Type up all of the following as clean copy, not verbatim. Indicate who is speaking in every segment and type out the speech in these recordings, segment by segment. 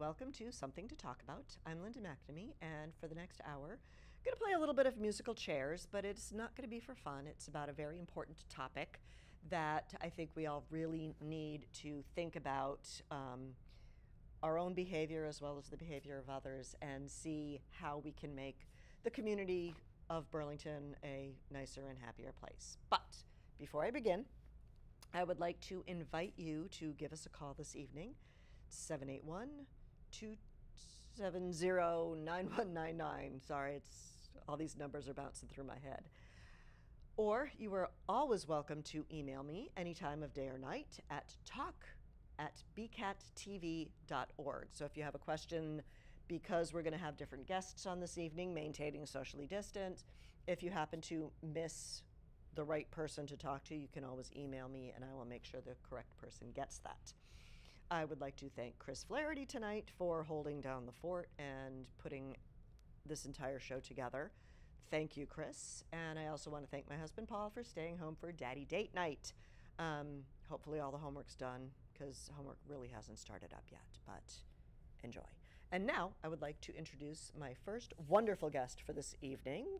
Speaker 1: welcome to Something to Talk About. I'm Linda McNamee, and for the next hour, I'm going to play a little bit of musical chairs, but it's not going to be for fun. It's about a very important topic that I think we all really need to think about our own behavior as well as the behavior of others and see how we can make the community of Burlington a nicer and happier place. But before I begin, I would like to invite you to give us a call this evening. 781-270-9199. Sorry, all these numbers are bouncing through my head. Or you are always welcome to email me any time of day or night at talk@bcattv.org. So if you have a question, because we're going to have different guests on this evening, maintaining socially distant, if you happen to miss the right person to talk to, you can always email me and I will make sure the correct person gets that. I would like to thank Chris Flaherty tonight for holding down the fort and putting this entire show together. Thank you, Chris. And I also want to thank my husband, Paul, for staying home for Daddy Date Night. Hopefully all the homework's done, because homework really hasn't started up yet, but enjoy. And now I would like to introduce my first wonderful guest for this evening,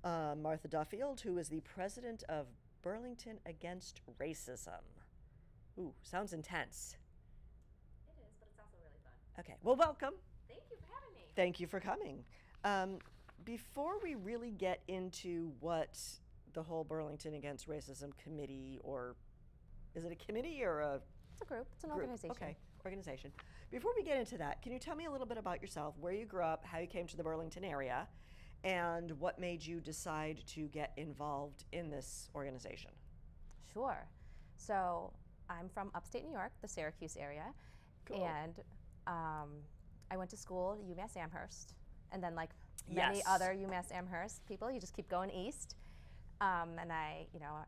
Speaker 1: Martha Duffield, who is the president of Burlington Against Racism. Ooh, sounds intense.
Speaker 2: It is, but it's also really fun.
Speaker 1: Okay, well, welcome.
Speaker 2: Thank you for having me.
Speaker 1: Thank you for coming. Before we really get into what the whole Burlington Against Racism committee, or is it a committee or a...
Speaker 2: It's a group. It's an organization.
Speaker 1: Okay, organization. Before we get into that, can you tell me a little bit about yourself, where you grew up, how you came to the Burlington area, and what made you decide to get involved in this organization?
Speaker 2: Sure. So I'm from upstate New York, the Syracuse area.
Speaker 1: Cool.
Speaker 2: And I went to school at UMass Amherst. And then, like many other UMass Amherst people, you just keep going east. And I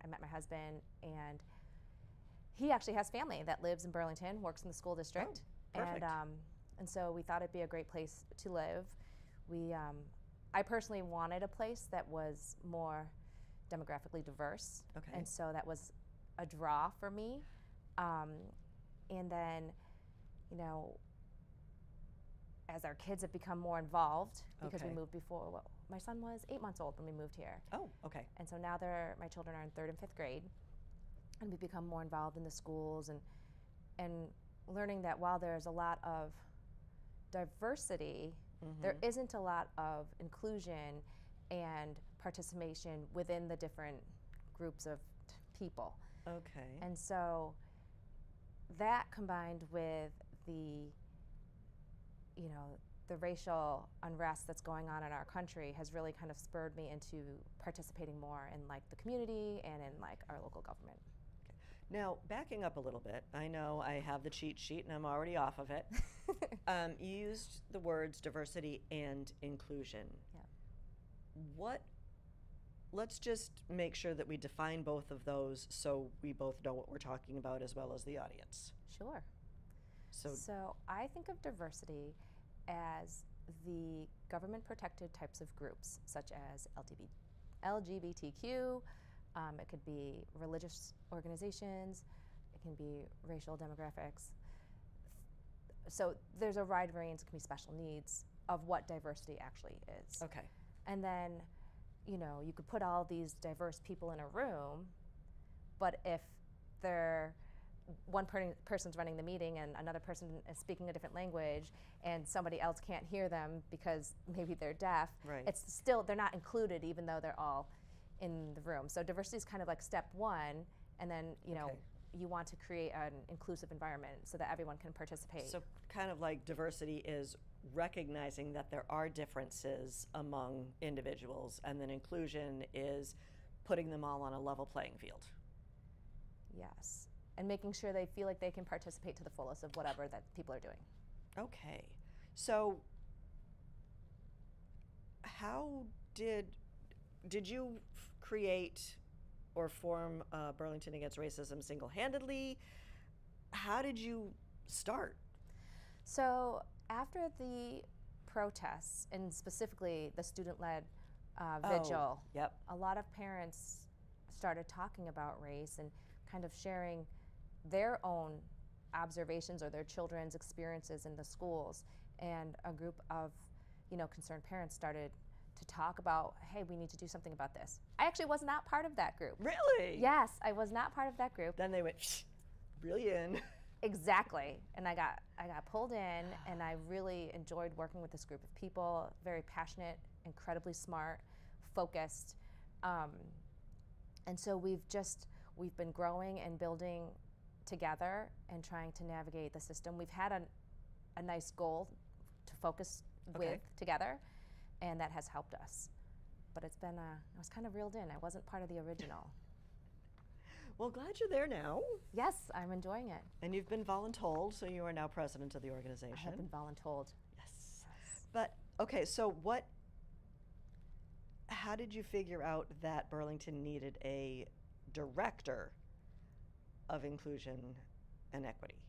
Speaker 2: met my husband, and he actually has family that lives in Burlington, works in the school district.
Speaker 1: Oh, perfect.
Speaker 2: And so we thought it'd be a great place to live. I personally wanted a place that was more demographically diverse.
Speaker 1: Okay.
Speaker 2: And so that was a draw for me. And then, as our kids have become more involved, because we moved before, my son was 8 months old when we moved here.
Speaker 1: Oh, okay.
Speaker 2: And so now my children are in 3rd and 5th grade, and we've become more involved in the schools and learning that while there's a lot of diversity, there isn't a lot of inclusion and participation within the different groups of people.
Speaker 1: Okay.
Speaker 2: And so that, combined with the racial unrest that's going on in our country, has really kind of spurred me into participating more in like the community and in like our local government.
Speaker 1: Okay. Now, backing up a little bit, I know I have the cheat sheet and I'm already off of it. You used the words diversity and inclusion.
Speaker 2: Yeah.
Speaker 1: Let's just make sure that we define both of those so we both know what we're talking about as well as the audience.
Speaker 2: Sure. So I think of diversity as the government-protected types of groups, such as LGBTQ. It could be religious organizations. It can be racial demographics. So there's a wide range. It can be special needs of what diversity actually is.
Speaker 1: Okay.
Speaker 2: And then, you could put all these diverse people in a room, but if one person's running the meeting and another person is speaking a different language and somebody else can't hear them because maybe they're deaf,
Speaker 1: right.
Speaker 2: It's still, they're not included even though they're all in the room. So diversity is kind of like step one, and then, you want to create an inclusive environment so that everyone can participate.
Speaker 1: So kind of like diversity is recognizing that there are differences among individuals, and then inclusion is putting them all on a level playing field.
Speaker 2: Yes. And making sure they feel like they can participate to the fullest of whatever that people are doing.
Speaker 1: Okay. So how did you create or form Burlington Against Racism single-handedly? How did you start?
Speaker 2: So after the protests, and specifically the student-led vigil, a lot of parents started talking about race and kind of sharing their own observations or their children's experiences in the schools. And a group of, concerned parents started to talk about, hey, we need to do something about this. I actually was not part of that group.
Speaker 1: Really?
Speaker 2: Yes, I was not part of that group.
Speaker 1: Then they went, shh, brilliant.
Speaker 2: Exactly. And I got pulled in, and I really enjoyed working with this group of people, very passionate, incredibly smart, focused. And so we've been growing and building together and trying to navigate the system. We've had a nice goal to focus with together, and that has helped us. But it's been, I was kind of reeled in. I wasn't part of the original.
Speaker 1: Well, glad you're there now.
Speaker 2: Yes, I'm enjoying it.
Speaker 1: And you've been voluntold, so you are now president of the organization.
Speaker 2: I have been voluntold.
Speaker 1: Yes. But, okay, so how did you figure out that Burlington needed a director of inclusion and equity?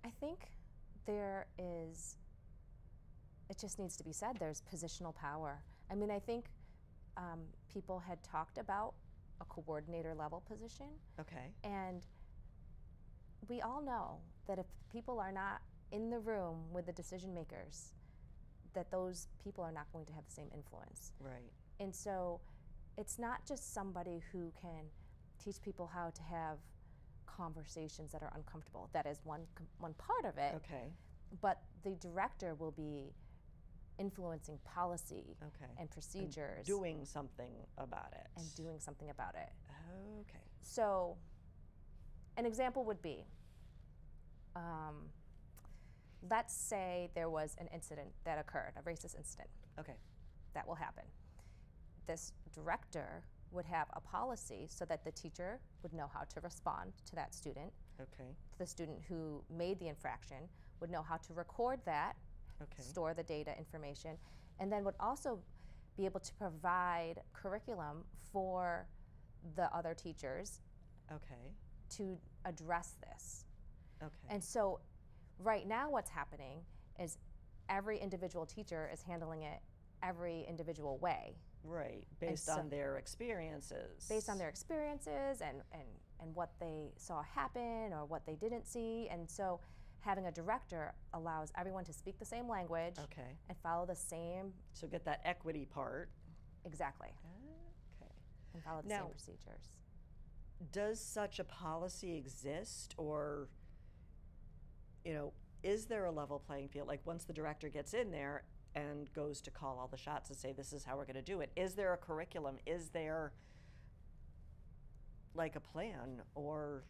Speaker 2: I think it just needs to be said, there's positional power. I mean, I think people had talked about a coordinator level position.
Speaker 1: Okay.
Speaker 2: And we all know that if people are not in the room with the decision makers, that those people are not going to have the same influence.
Speaker 1: Right.
Speaker 2: And so it's not just somebody who can teach people how to have conversations that are uncomfortable. That is one part of it.
Speaker 1: Okay.
Speaker 2: But the director will be influencing policy and procedures.
Speaker 1: And doing something about it.
Speaker 2: Okay. So an example would be, let's say there was an incident that occurred, a racist incident.
Speaker 1: Okay.
Speaker 2: That will happen. This director would have a policy so that the teacher would know how to respond to that student.
Speaker 1: Okay.
Speaker 2: The student who made the infraction would know how to record that, store the data information, and then would also be able to provide curriculum for the other teachers to address this.
Speaker 1: Okay.
Speaker 2: And so right now what's happening is every individual teacher is handling it every individual way.
Speaker 1: Right, based on their experiences.
Speaker 2: Based on their experiences and what they saw happen or what they didn't see. And so having a director allows everyone to speak the same language and follow the same.
Speaker 1: So get that equity part.
Speaker 2: Exactly.
Speaker 1: Okay.
Speaker 2: And follow the same procedures.
Speaker 1: Does such a policy exist, or, is there a level playing field? Like once the director gets in there and goes to call all the shots and say, this is how we're going to do it. Is there a curriculum? Is there like a plan or?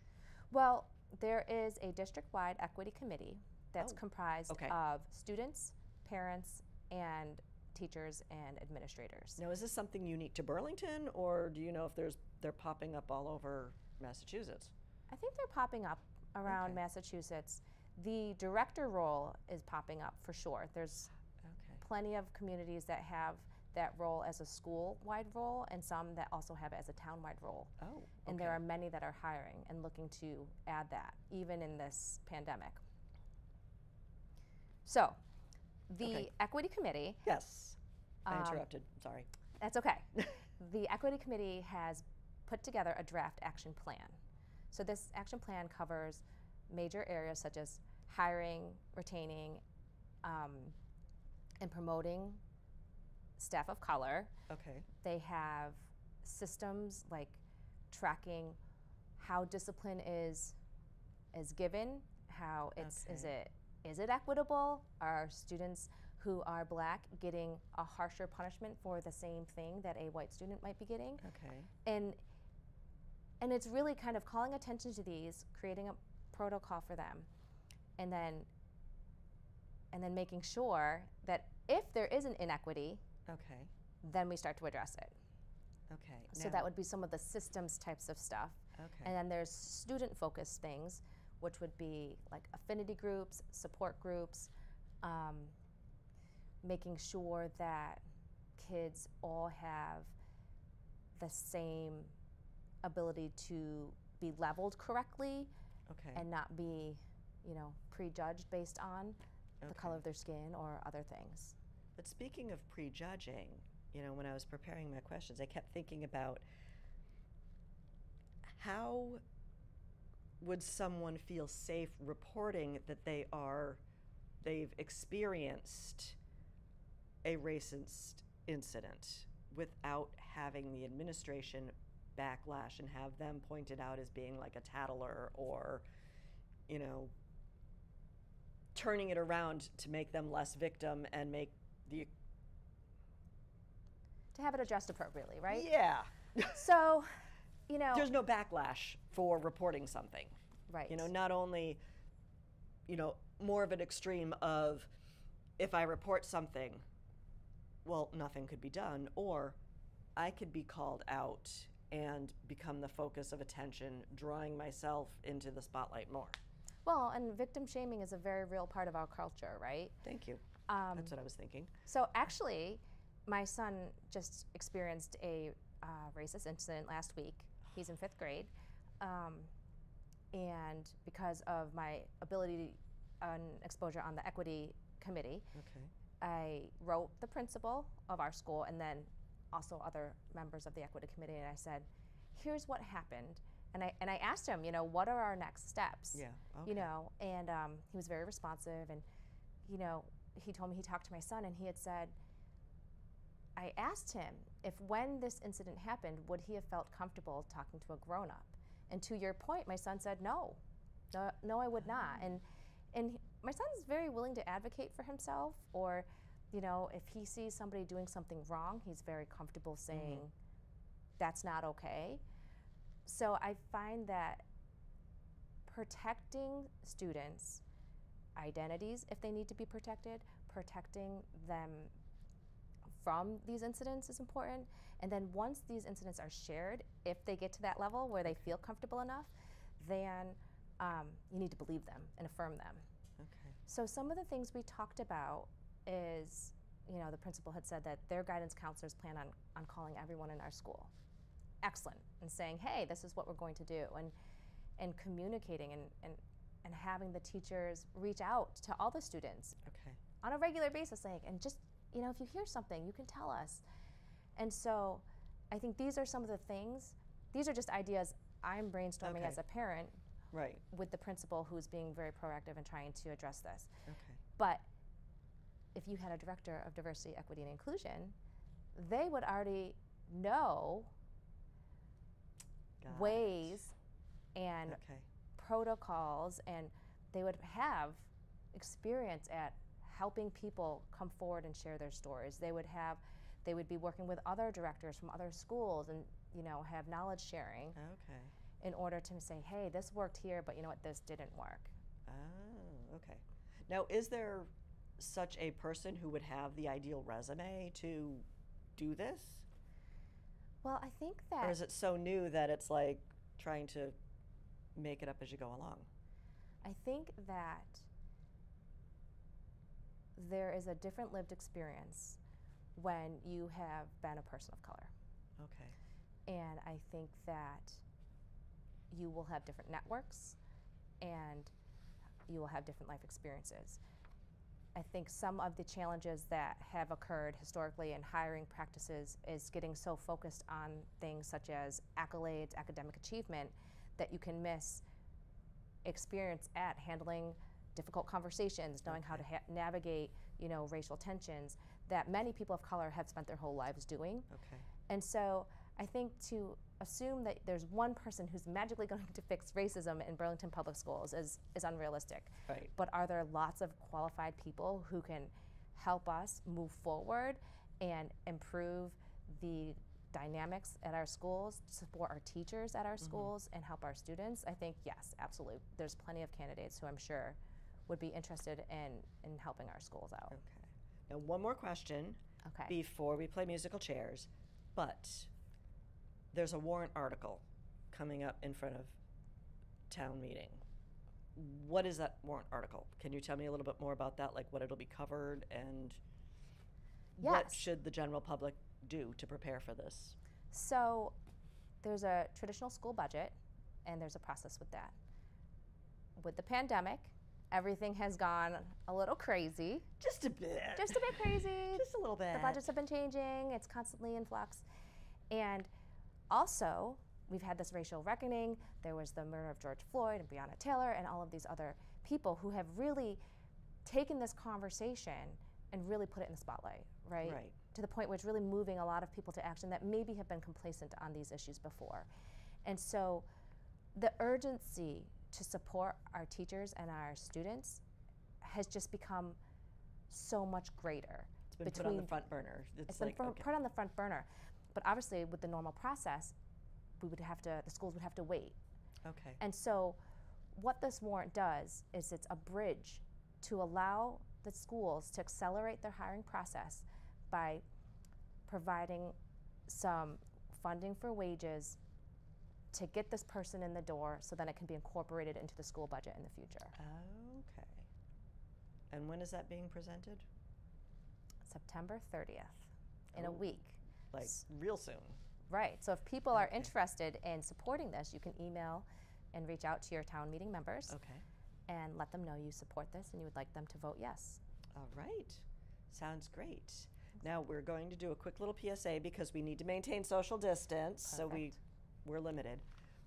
Speaker 2: Well, there is a district-wide equity committee that's comprised of students, parents, and teachers and administrators.
Speaker 1: Now, is this something unique to Burlington, or do you know if they're popping up all over Massachusetts?
Speaker 2: I think they're popping up around Massachusetts. The director role is popping up for sure. There's plenty of communities that have that role as a school-wide role, and some that also have it as a town-wide role. And there are many that are hiring and looking to add that, even in this pandemic. So, the equity committee.
Speaker 1: Yes, I interrupted, sorry.
Speaker 2: That's okay. The equity committee has put together a draft action plan. So this action plan covers major areas such as hiring, retaining, and promoting staff of color. They have systems like tracking how discipline is given, how it's is it equitable? Are students who are Black getting a harsher punishment for the same thing that a white student might be getting? And it's really kind of calling attention to these, creating a protocol for them, and then making sure that if there is an inequity, then we start to address it. So that would be some of the systems types of stuff. And then there's student-focused things, which would be like affinity groups, support groups, making sure that kids all have the same ability to be leveled correctly and not be, prejudged based on the color of their skin or other things.
Speaker 1: But speaking of prejudging, when I was preparing my questions, I kept thinking about how would someone feel safe reporting that they've experienced a racist incident without having the administration backlash and have them pointed out as being like a tattler or, you know, turning it around to make them less victim and make the...
Speaker 2: To have it addressed appropriately, right?
Speaker 1: Yeah.
Speaker 2: So, you know...
Speaker 1: There's no backlash for reporting something.
Speaker 2: Right.
Speaker 1: You know, not only, you know, more of an extreme of if I report something, well, nothing could be done, or I could be called out and become the focus of attention, drawing myself into the spotlight more.
Speaker 2: Well, and victim shaming is a very real part of our culture, right?
Speaker 1: Thank you. That's what I was thinking.
Speaker 2: So actually, my son just experienced a racist incident last week. He's in 5th grade. And because of my ability and exposure on the equity committee, I wrote the principal of our school and then also other members of the equity committee, and I said, here's what happened. And I asked him, you know, what are our next steps?
Speaker 1: Yeah. Okay.
Speaker 2: You know, and he was very responsive, and, you know, he told me he talked to my son, and he had said, I asked him if when this incident happened, would he have felt comfortable talking to a grown-up? And to your point, my son said, no, I would not. And my son's very willing to advocate for himself, or, you know, if he sees somebody doing something wrong, he's very comfortable saying, that's not okay. So I find that protecting students' identities, if they need to be protected, protecting them from these incidents is important. And then once these incidents are shared, if they get to that level where they feel comfortable enough, then you need to believe them and affirm them.
Speaker 1: Okay.
Speaker 2: So some of the things we talked about is, you know, the principal had said that their guidance counselors plan on calling everyone in our school. Excellent. And saying, hey, this is what we're going to do. And communicating and having the teachers reach out to all the students on a regular basis, saying, and just, you know, if you hear something, you can tell us. And so I think these are some of the things, these are just ideas I'm brainstorming as a parent with the principal who's being very proactive and trying to address this. But if you had a director of diversity, equity, and inclusion, they would already know ways and protocols, and they would have experience at helping people come forward and share their stories. They would be working with other directors from other schools and, you know, have knowledge sharing in order to say, hey, this worked here, but you know what, this didn't work.
Speaker 1: Oh, okay. Now, is there such a person who would have the ideal resume to do this?
Speaker 2: Well, I think that...
Speaker 1: Or is it so new that it's like trying to make it up as you go along?
Speaker 2: I think that there is a different lived experience when you have been a person of color. And I think that you will have different networks and you will have different life experiences. I think some of the challenges that have occurred historically in hiring practices is getting so focused on things such as accolades, academic achievement, that you can miss experience at handling difficult conversations, knowing how to navigate, you know, racial tensions that many people of color have spent their whole lives doing. And so I think to assume that there's one person who's magically going to fix racism in Burlington Public Schools is unrealistic. But are there lots of qualified people who can help us move forward and improve the dynamics at our schools, support our teachers at our schools, and help our students? I think, yes, absolutely. There's plenty of candidates who I'm sure would be interested in helping our schools out.
Speaker 1: Now, one more question before we play musical chairs, but there's a warrant article coming up in front of town meeting. What is that warrant article? Can you tell me a little bit more about that, like what it'll be covered and what should the general public do to prepare for this?
Speaker 2: So there's a traditional school budget and there's a process with that. With the pandemic, everything has gone a little crazy.
Speaker 1: Just a bit.
Speaker 2: Just a bit crazy.
Speaker 1: Just a little bit.
Speaker 2: The budgets have been changing. It's constantly in flux. And also, we've had this racial reckoning. There was the murder of George Floyd and Breonna Taylor and all of these other people who have really taken this conversation and really put it in the spotlight, right?
Speaker 1: Right.
Speaker 2: To the point where it's really moving a lot of people to action that maybe have been complacent on these issues before. And so the urgency to support our teachers and our students has just become so much greater.
Speaker 1: It's been put on the front burner.
Speaker 2: It's been put on the front burner. But obviously with the normal process, the schools would have to wait.
Speaker 1: Okay.
Speaker 2: And so what this warrant does is it's a bridge to allow the schools to accelerate their hiring process by providing some funding for wages to get this person in the door so then it can be incorporated into the school budget in the future.
Speaker 1: Okay. And when is that being presented?
Speaker 2: September 30th, in a week.
Speaker 1: Like real soon.
Speaker 2: Right, so if people are interested in supporting this, you can email and reach out to your town meeting members.
Speaker 1: Okay.
Speaker 2: And let them know you support this and you would like them to vote yes.
Speaker 1: All right. Sounds great. Now we're going to do a quick little PSA because we need to maintain social distance, so we're limited.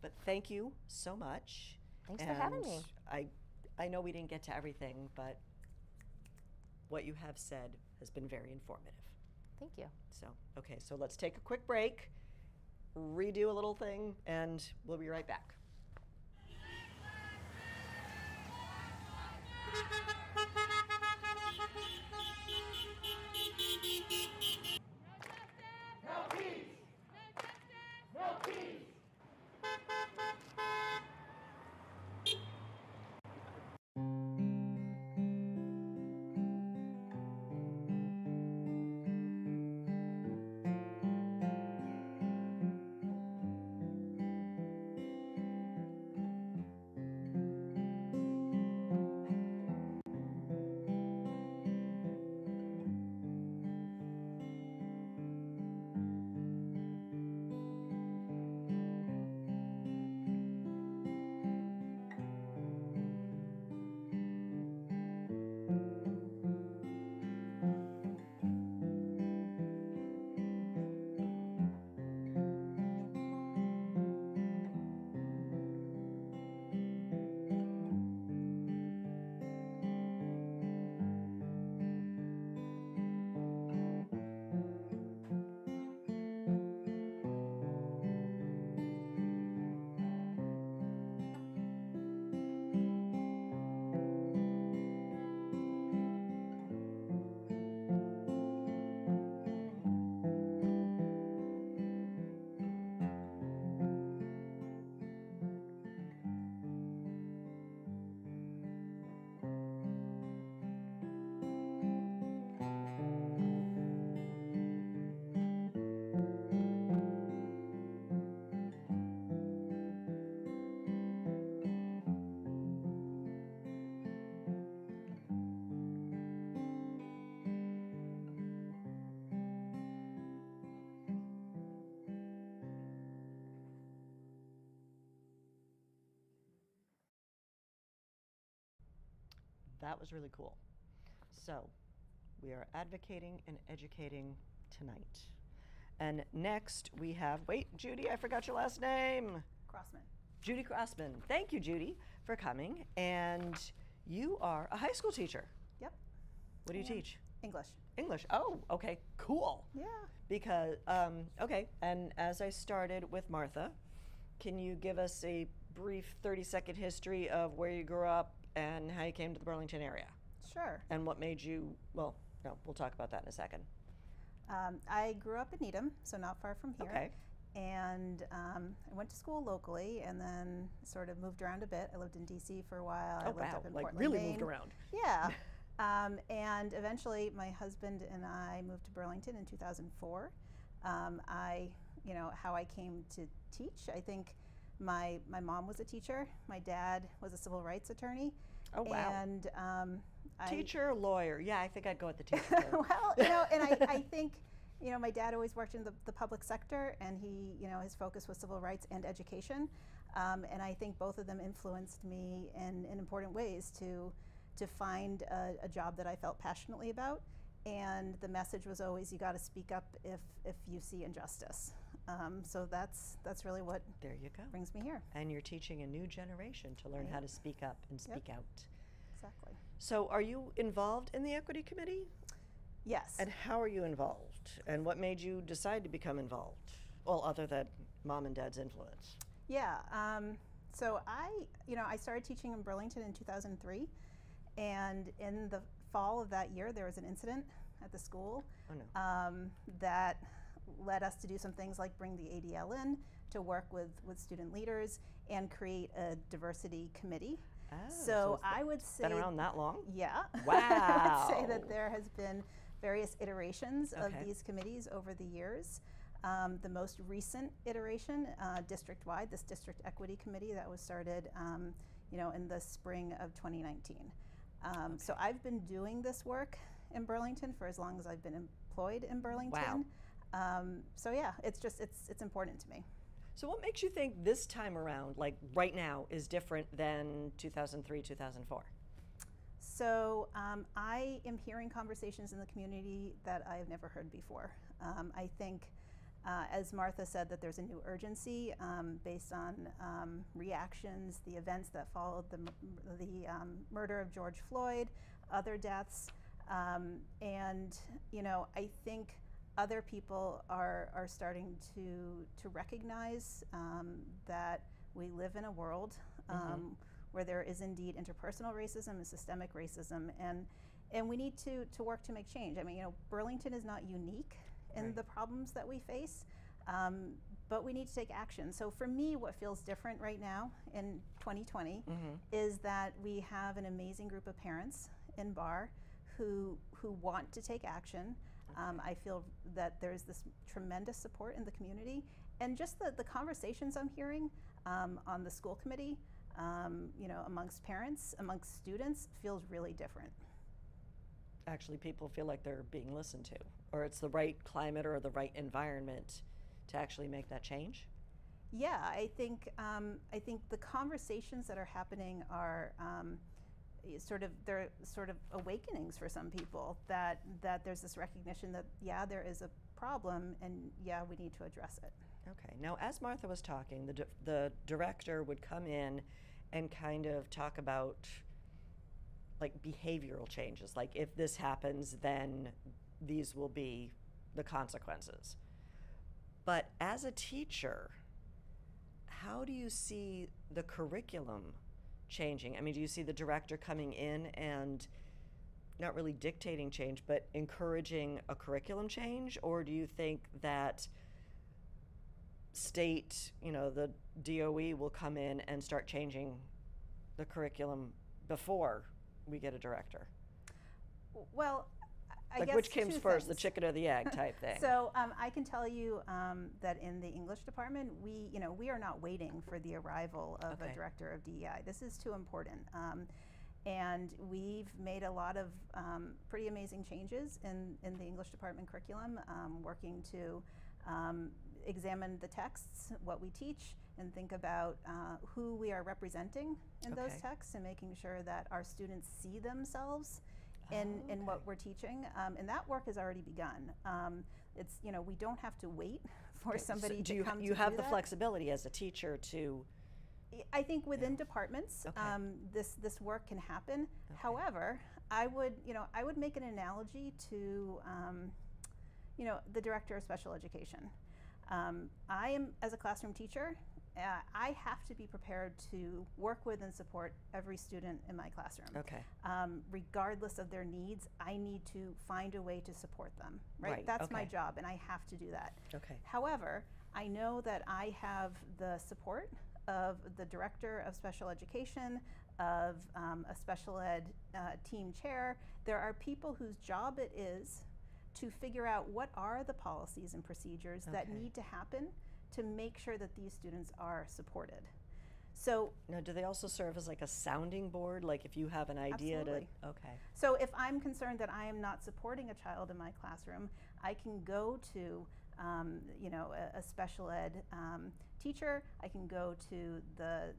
Speaker 1: But thank you so much.
Speaker 2: Thanks for having me.
Speaker 1: I know we didn't get to everything, but what you have said has been very informative.
Speaker 2: Thank you.
Speaker 1: So, okay, so let's take a quick break, redo a little thing, and we'll be right back.
Speaker 3: No peace! No peace!
Speaker 1: That was really cool. So, we are advocating and educating tonight. And next we have, wait, Judy, I forgot your last name.
Speaker 4: Crossman.
Speaker 1: Judy Crossman. Thank you, Judy, for coming. And you are a high school teacher.
Speaker 4: Yep.
Speaker 1: What do you teach?
Speaker 4: English.
Speaker 1: English. Oh, okay, cool.
Speaker 4: Yeah.
Speaker 1: Because, okay, and as I started with Martha, can you give us a brief 30-second history of where you grew up and how you came to the Burlington area?
Speaker 4: Sure.
Speaker 1: And what made you, well, no, we'll talk about that in a second.
Speaker 4: I grew up in Needham, so not far from here.
Speaker 1: Okay.
Speaker 4: And I went to school locally and then sort of moved around a bit. I lived in D.C. for a while. I lived up in
Speaker 1: like
Speaker 4: Portland,
Speaker 1: really
Speaker 4: Maine.
Speaker 1: moved around.
Speaker 4: Yeah. And eventually my husband and I moved to Burlington in 2004. How I came to teach, I think my mom was a teacher. My dad was a civil rights attorney.
Speaker 1: Oh, wow.
Speaker 4: And
Speaker 1: teacher, lawyer. Yeah, I think I'd go with the teacher.
Speaker 4: Well, and I think, my dad always worked in the public sector, and he, his focus was civil rights and education. And I think both of them influenced me in important ways to find a job that I felt passionately about. And the message was always, you got to speak up if you see injustice. So that's really what
Speaker 1: There you go.
Speaker 4: brings me here.
Speaker 1: And you're teaching a new generation to learn how to speak up and speak out.
Speaker 4: Exactly.
Speaker 1: So are you involved in the equity committee?
Speaker 4: Yes.
Speaker 1: And how are you involved? And what made you decide to become involved? Well, other than mom and dad's influence.
Speaker 4: Yeah. So I started teaching in Burlington in 2003, and in the fall of that year, there was an incident at the school that led us to do some things like bring the ADL in to work with student leaders and create a diversity committee.
Speaker 1: Oh,
Speaker 4: so I would say
Speaker 1: been around that long?
Speaker 4: Yeah.
Speaker 1: Wow.
Speaker 4: I would say that there has been various iterations of
Speaker 1: Okay.
Speaker 4: these committees over the years. The most recent iteration, district-wide, this District Equity Committee that was started, in the spring of 2019. So I've been doing this work in Burlington for as long as I've been employed in Burlington.
Speaker 1: Wow.
Speaker 4: So yeah, it's important to me.
Speaker 1: So what makes you think this time around, like right now, is different than 2003, 2004?
Speaker 4: So I am hearing conversations in the community that I have never heard before. I think, as Martha said, that there's a new urgency based on reactions, the events that followed the murder of George Floyd, other deaths, and I think other people are starting to recognize that we live in a world where there is indeed interpersonal racism and systemic racism, and we need to work to make change. I mean, Burlington is not unique in the problems that we face, but we need to take action. So for me, what feels different right now in 2020 is that we have an amazing group of parents in BAR who want to take action. I feel that there's this tremendous support in the community, and just the conversations I'm hearing on the school committee, amongst parents, amongst students, feels really different.
Speaker 1: Actually, people feel like they're being listened to, or it's the right climate or the right environment to actually make that change?
Speaker 4: Yeah, I think the conversations that are happening are they're sort of awakenings for some people, that there's this recognition that there is a problem, and we need to address it.
Speaker 1: Okay. Now, as Martha was talking, the director would come in and kind of talk about like behavioral changes, like if this happens, then these will be the consequences. But as a teacher, how do you see the curriculum changing? I mean, do you see the director coming in and not really dictating change, but encouraging a curriculum change? Or do you think that state, the DOE will come in and start changing the curriculum before we get a director?
Speaker 4: Well, I
Speaker 1: like
Speaker 4: guess
Speaker 1: which came
Speaker 4: two
Speaker 1: first,
Speaker 4: things.
Speaker 1: the chicken or the egg type thing?
Speaker 4: So I can tell you that in the English department, we are not waiting for the arrival of a director of DEI. This is too important. And we've made a lot of pretty amazing changes in the English department curriculum, working to examine the texts, what we teach, and think about who we are representing in those texts, and making sure that our students see themselves in what we're teaching, and that work has already begun. It's we don't have to wait for somebody to come.
Speaker 1: You have the flexibility as a teacher to.
Speaker 4: I think within departments, this work can happen. However, I would make an analogy to the director of special education. I am, as a classroom teacher, I have to be prepared to work with and support every student in my classroom. Regardless of their needs, I need to find a way to support them, right? That's my job, and I have to do that. However, I know that I have the support of the director of special education, of a special ed team chair. There are people whose job it is to figure out what are the policies and procedures that need to happen to make sure that these students are supported. So
Speaker 1: now, do they also serve as like a sounding board? Like if you have an idea
Speaker 4: absolutely.
Speaker 1: to,
Speaker 4: So if I'm concerned that I am not supporting a child in my classroom, I can go to a special ed teacher. I can go to the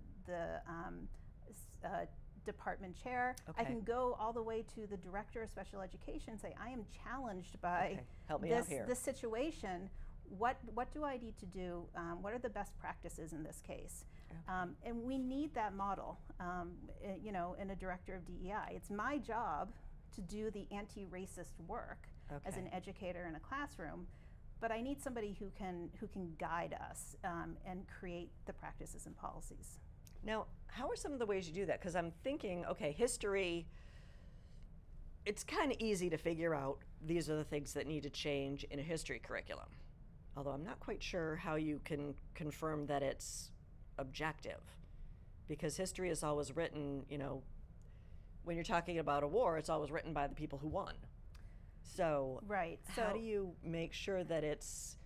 Speaker 4: department chair. I can go all the way to the director of special education and say, I am challenged by
Speaker 1: help me out here.
Speaker 4: this situation. what do I need to do? What are the best practices in this case? And we need that model, you know, in a director of DEI. It's my job to do the anti-racist work as an educator in a classroom, but I need somebody who can guide us and create the practices and policies.
Speaker 1: Now, how are some of the ways you do that? Because I'm thinking, okay, history, it's kind of easy to figure out these are the things that need to change in a history curriculum. Although I'm not quite sure how you can confirm that it's objective, because history is always written, you know, when you're talking about a war, it's always written by the people who won. So,
Speaker 4: right.
Speaker 1: How do you make sure that it's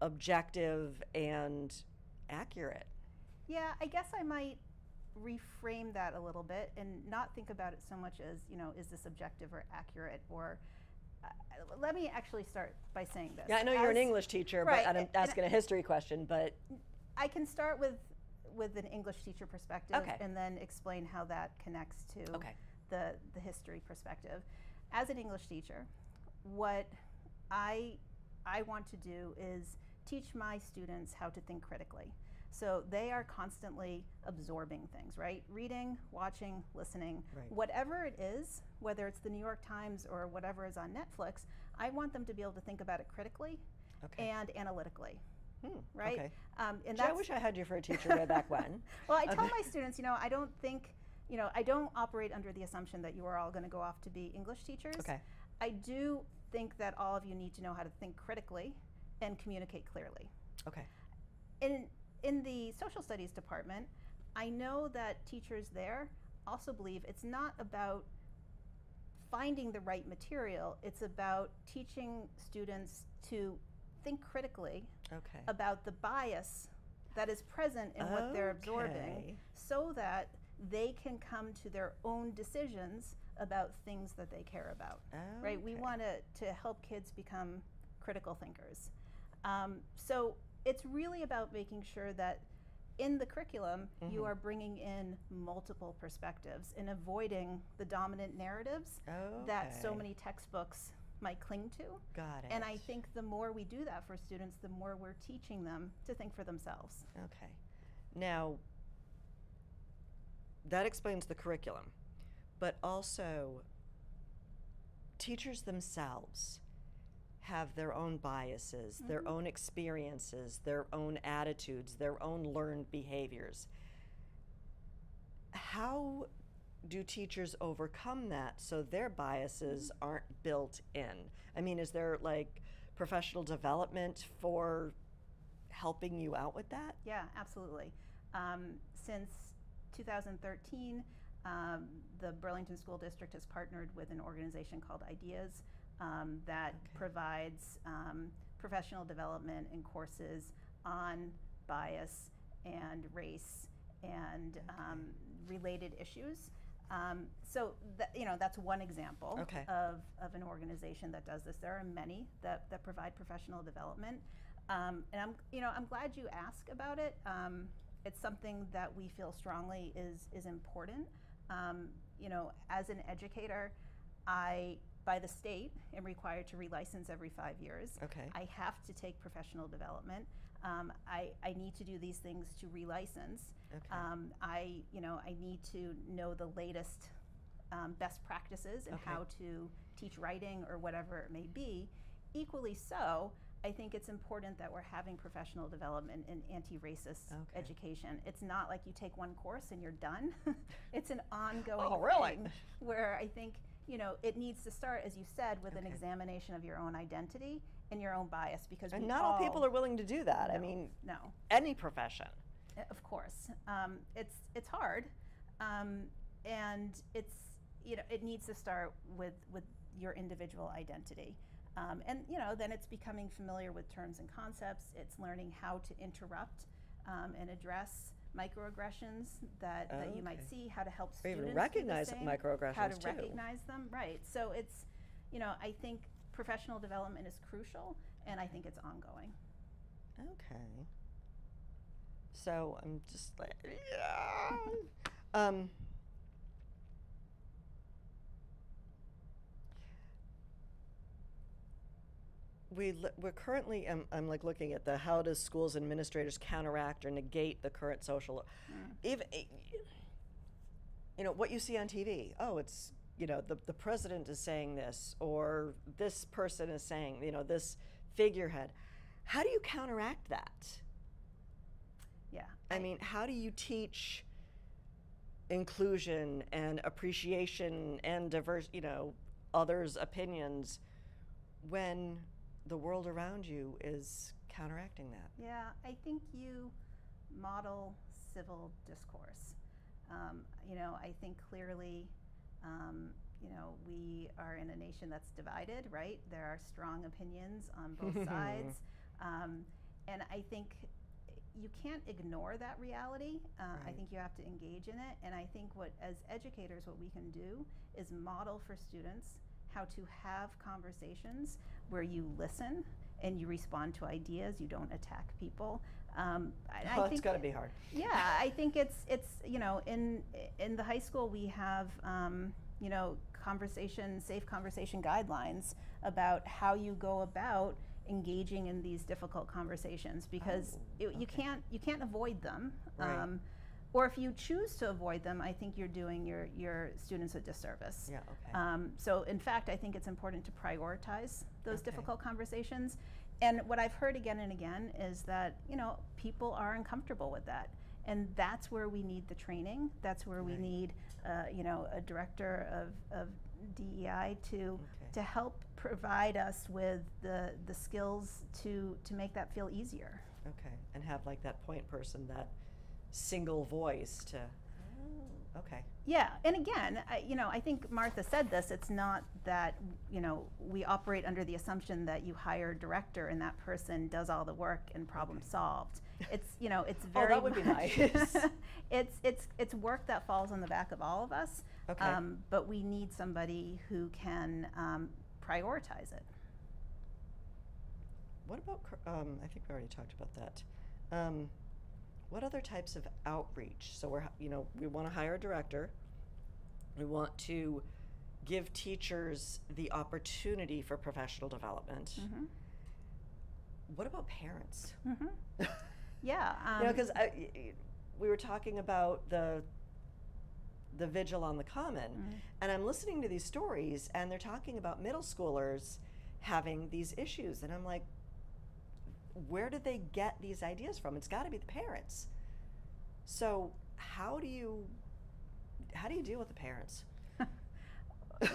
Speaker 1: objective and accurate?
Speaker 4: Yeah, I guess I might reframe that a little bit and not think about it so much as, you know, is this objective or accurate, or let me actually start by saying this.
Speaker 1: Yeah, I know you're an English teacher,
Speaker 4: right,
Speaker 1: but I'm asking a history question, but
Speaker 4: I can start with an English teacher perspective, and then explain how that connects to the history perspective. As an English teacher, what I want to do is teach my students how to think critically. So they are constantly absorbing things, right? Reading, watching, listening, whatever it is, whether it's the New York Times or whatever is on Netflix, I want them to be able to think about it critically and analytically. Right?
Speaker 1: Okay.
Speaker 4: And
Speaker 1: I wish I had you for a teacher way back when.
Speaker 4: Well, I tell my students, you know, I don't think, you know, I don't operate under the assumption that you are all going to go off to be English teachers. I do think that all of you need to know how to think critically and communicate clearly. In the social studies department, I know that teachers there also believe it's not about finding the right material, it's about teaching students to think critically about the bias that is present in what they're absorbing, so that they can come to their own decisions about things that they care about. Right? We want to help kids become critical thinkers. So it's really about making sure that in the curriculum you are bringing in multiple perspectives and avoiding the dominant narratives that so many textbooks might cling to.
Speaker 1: Got it.
Speaker 4: And I think the more we do that for students, the more we're teaching them to think for themselves.
Speaker 1: Okay. Now, that explains the curriculum, but also teachers themselves have their own biases, their own experiences, their own attitudes, their own learned behaviors. How do teachers overcome that so their biases aren't built in? I mean, is there like professional development for helping you out with that?
Speaker 4: Yeah, absolutely. Since 2013, the Burlington School District has partnered with an organization called Ideas that provides professional development and courses on bias and race and related issues. So you know, that's one example of an organization that does this. There are many that provide professional development, and I'm glad you ask about it. It's something that we feel strongly is important. You know, as an educator, by the state, am required to relicense every 5 years. I have to take professional development. I need to do these things to relicense. I need to know the latest best practices and how to teach writing or whatever it may be. Equally so, I think it's important that we're having professional development in anti-racist education. It's not like you take one course and you're done. It's an ongoing thing where I think, you know, it needs to start, as you said, with an examination of your own identity and your own bias, because
Speaker 1: and not all people are willing to do that. I mean, any profession.
Speaker 4: Of course, it's hard, and it's, you know, it needs to start with your individual identity, and you know, then it's becoming familiar with terms and concepts. It's learning how to interrupt and address microaggressions that you might see, how to help students
Speaker 1: even recognize microaggressions
Speaker 4: how to recognize them, right? So it's, you know, I think professional development is crucial, and I think it's ongoing.
Speaker 1: So I'm just like, we're currently, I'm like looking at the how does schools administrators counteract or negate the current social, even, you know, what you see on TV. Oh, it's, you know, the president is saying this, or this person is saying, you know, this figurehead. How do you counteract that?
Speaker 4: Yeah.
Speaker 1: I mean, how do you teach inclusion and appreciation and diverse, you know, others' opinions when the world around you is counteracting that?
Speaker 4: Yeah, I think you model civil discourse. You know, I think clearly, you know, we are in a nation that's divided, right? There are strong opinions on both sides. And I think you can't ignore that reality. I think you have to engage in it. And I think as educators, what we can do is model for students how to have conversations where you listen and you respond to ideas, you don't attack people.
Speaker 1: It's got to be hard.
Speaker 4: Yeah, I think it's you know, in the high school we have you know, safe conversation guidelines about how you go about engaging in these difficult conversations, because you can't avoid them.
Speaker 1: Right.
Speaker 4: Or if you choose to avoid them, I think you're doing your students a disservice.
Speaker 1: Yeah, okay.
Speaker 4: So in fact, I think it's important to prioritize those difficult conversations. And what I've heard again and again is that, you know, people are uncomfortable with that. And that's where we need the training. That's where we need, you know, a director of DEI to help provide us with the skills to make that feel easier.
Speaker 1: Okay, and have like that point person, that single voice to, okay.
Speaker 4: Yeah, and again, you know, I think Martha said this, it's not that, you know, we operate under the assumption that you hire a director and that person does all the work and problem solved. It's, you know, it's very
Speaker 1: that would be nice.
Speaker 4: it's work that falls on the back of all of us, but we need somebody who can prioritize it.
Speaker 1: What about, I think we already talked about that. What other types of outreach? So we're, you know, we want to hire a director. We want to give teachers the opportunity for professional development. What about parents?
Speaker 4: Yeah.
Speaker 1: You know, because we were talking about the vigil on the Common, and I'm listening to these stories, and they're talking about middle schoolers having these issues, and I'm like, where did they get these ideas from? It's got to be the parents. So how do you deal with the parents?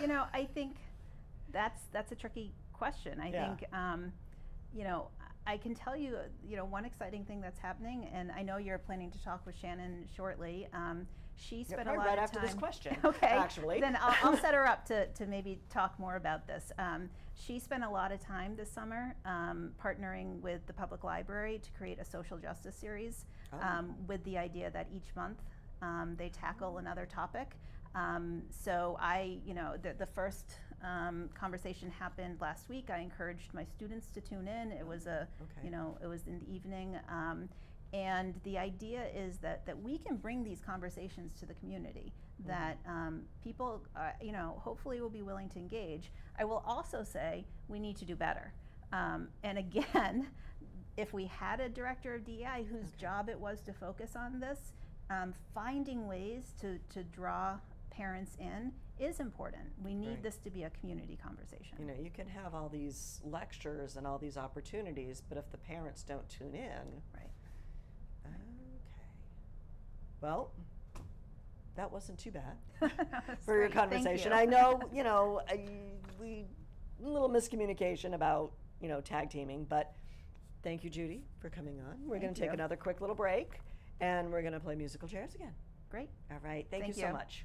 Speaker 4: You know, I think that's a tricky question. I think, you know, I can tell you, you know, one exciting thing that's happening, and I know you're planning to talk with Shannon shortly. She spent a lot
Speaker 1: right
Speaker 4: of
Speaker 1: after
Speaker 4: time.
Speaker 1: this question.
Speaker 4: Okay,
Speaker 1: actually.
Speaker 4: Then I'll set her up to maybe talk more about this. She spent a lot of time this summer partnering with the public library to create a social justice series with the idea that each month they tackle another topic. So you know, the first conversation happened last week. I encouraged my students to tune in. It was you know, it was in the evening. And the idea is that we can bring these conversations to the community, that people, you know, hopefully will be willing to engage. I will also say we need to do better. And again, if we had a director of DEI whose job it was to focus on this, finding ways to draw parents in is important. We need this to be a community conversation.
Speaker 1: You know, you can have all these lectures and all these opportunities, but if the parents don't tune in.
Speaker 4: Right.
Speaker 1: Well, that wasn't too bad for your
Speaker 4: great.
Speaker 1: conversation.
Speaker 4: Thank you.
Speaker 1: I know, you know, we a little miscommunication about, you know, tag teaming, but thank you, Judy, for coming on. We're going to take another quick little break, and we're going to play musical chairs again.
Speaker 4: Great.
Speaker 1: All right. Thank you so much.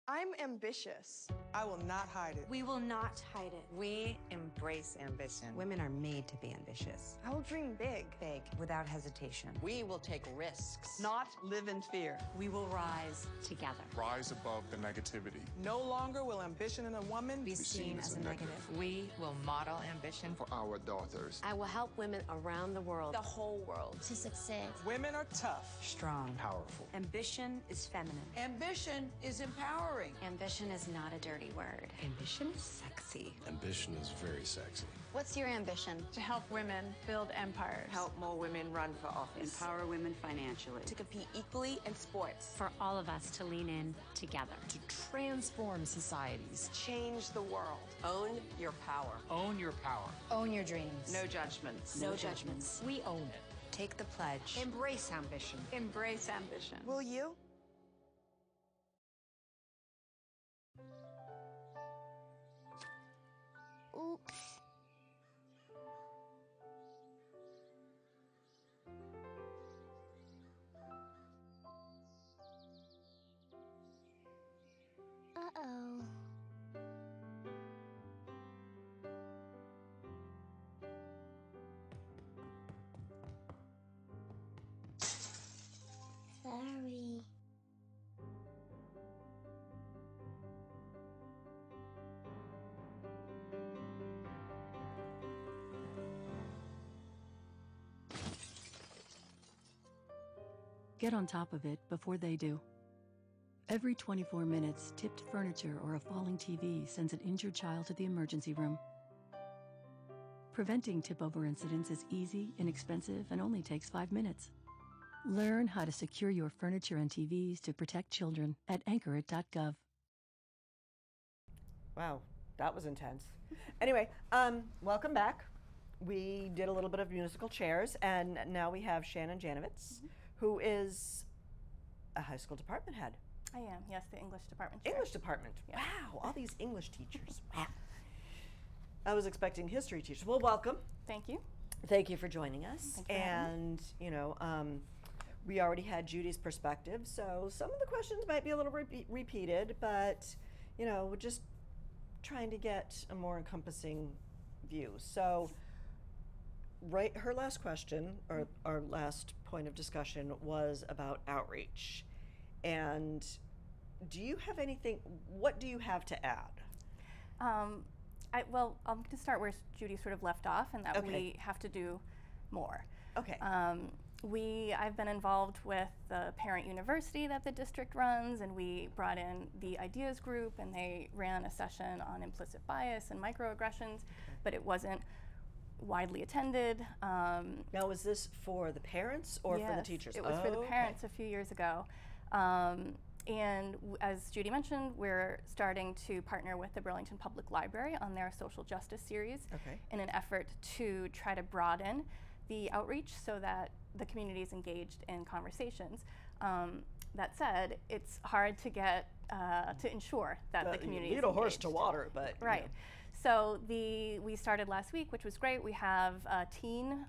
Speaker 5: I'm ambitious. I will not hide it.
Speaker 6: We will not hide it.
Speaker 7: We embrace ambition. Women are made to be ambitious.
Speaker 5: I will dream big.
Speaker 7: Big, without hesitation.
Speaker 8: We will take risks.
Speaker 5: Not live in fear.
Speaker 6: We will rise together.
Speaker 9: Rise above the negativity.
Speaker 5: No longer will ambition in a woman
Speaker 6: Be seen as a negative.
Speaker 7: We will model ambition
Speaker 9: For our daughters.
Speaker 10: I will help women around the world,
Speaker 6: The whole world.
Speaker 10: to succeed.
Speaker 5: Women are tough.
Speaker 7: strong.
Speaker 8: Powerful.
Speaker 6: Ambition is feminine.
Speaker 5: Ambition is empowering. empowering.
Speaker 6: Ambition is not a dirty word.
Speaker 7: Ambition is sexy.
Speaker 11: Ambition is very sexy.
Speaker 10: What's your ambition?
Speaker 12: To help women build empires.
Speaker 5: Help more women run for office.
Speaker 7: Empower women financially.
Speaker 5: To compete equally in sports.
Speaker 6: For all of us to lean in together.
Speaker 8: To transform societies.
Speaker 5: Change the world. Own your power.
Speaker 8: Own your power.
Speaker 6: Own your dreams.
Speaker 5: No judgments.
Speaker 6: No judgments.
Speaker 8: We own it.
Speaker 7: Take the pledge.
Speaker 6: Embrace ambition.
Speaker 12: Embrace ambition.
Speaker 5: Will you?
Speaker 13: Oops. Uh-oh. Sorry.
Speaker 14: Get on top of it before they do. Every 24 minutes, tipped furniture or a falling TV sends an injured child to the emergency room. Preventing tip-over incidents is easy, inexpensive, and only takes 5 minutes. Learn how to secure your furniture and TVs to protect children at anchorit.gov.
Speaker 1: Wow, that was intense. Anyway, welcome back. We did a little bit of musical chairs, and now we have Shannon Janovitz, who is a high school department head.
Speaker 15: I am, yes, the English department chair.
Speaker 1: English department. Yeah. Wow, all these English teachers. Wow. I was expecting history teachers. Well, welcome.
Speaker 15: Thank you.
Speaker 1: Thank you for joining us.
Speaker 15: Thank you for having me.
Speaker 1: You know, we already had Judy's perspective, so some of the questions might be a little repeated, but, you know, we're just trying to get a more encompassing view. So, right, her last question, or our last point of discussion, was about outreach. And do you have anything, what do you have to add?
Speaker 15: Well, I'm going to start where Judy sort of left off, and that
Speaker 1: Okay.
Speaker 15: we have to do more.
Speaker 1: Okay.
Speaker 15: I've been involved with the parent university that the district runs, and we brought in the ideas group, and they ran a session on implicit bias and microaggressions, but it wasn't widely attended.
Speaker 1: Now, was this for the parents or for the teachers?
Speaker 15: It was for the parents a few years ago. And as Judy mentioned, we're starting to partner with the Burlington Public Library on their social justice series in an effort to try to broaden the outreach so that the community is engaged in conversations. That said, it's hard to get to ensure that the community
Speaker 1: you
Speaker 15: is
Speaker 1: need a horse
Speaker 15: engaged.
Speaker 1: to water, but
Speaker 15: right.
Speaker 1: You know.
Speaker 15: So we started last week, which was great. We have a teen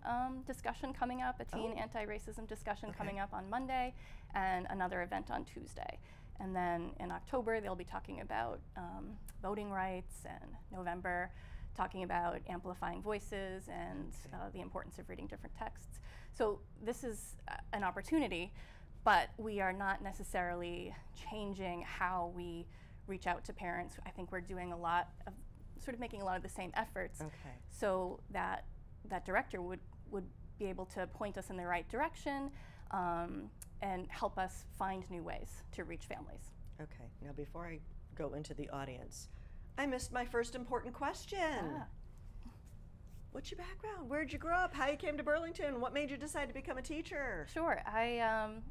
Speaker 15: discussion coming up, a teen anti-racism discussion coming up on Monday, and another event on Tuesday. And then in October, they'll be talking about voting rights, and November, talking about amplifying voices and the importance of reading different texts. So this is an opportunity, but we are not necessarily changing how we reach out to parents. I think we're doing a lot of sort of making a lot of the same efforts so that that director would be able to point us in the right direction and help us find new ways to reach families.
Speaker 1: Okay, now before I go into the audience, I missed my first important question. What's your background? Where'd you grow up? How you came to Burlington? What made you decide to become a teacher?
Speaker 15: Sure, I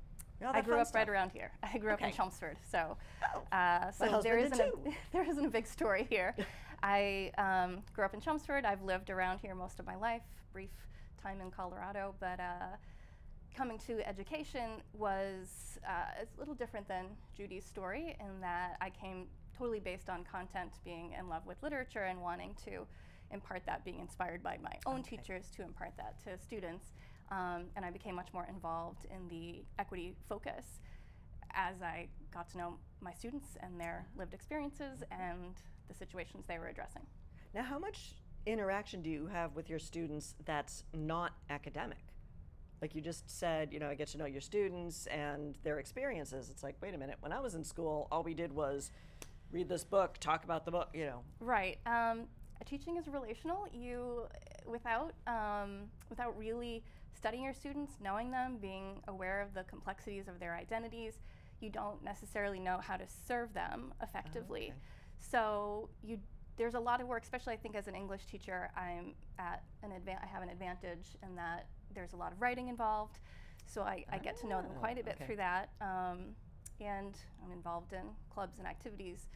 Speaker 15: grew up right around here. I grew up in Chelmsford, so there isn't a big story here. I grew up in Chelmsford. I've lived around here most of my life, brief time in Colorado, but coming to education was a little different than Judy's story in that I came totally based on content, being in love with literature and wanting to impart that, being inspired by my own teachers to impart that to students. And I became much more involved in the equity focus as I got to know my students and their lived experiences and the situations they were addressing.
Speaker 1: Now, how much interaction do you have with your students that's not academic? Like you just said, you know, I get to know your students and their experiences. It's like, wait a minute, when I was in school, all we did was read this book, talk about the book, you know.
Speaker 15: Right. Teaching is relational. Without really studying your students, knowing them, being aware of the complexities of their identities, you don't necessarily know how to serve them effectively.
Speaker 1: Okay.
Speaker 15: So there's a lot of work, especially I think as an English teacher, I have an advantage in that there's a lot of writing involved. So I get to know them quite a bit through that. And I'm involved in clubs and activities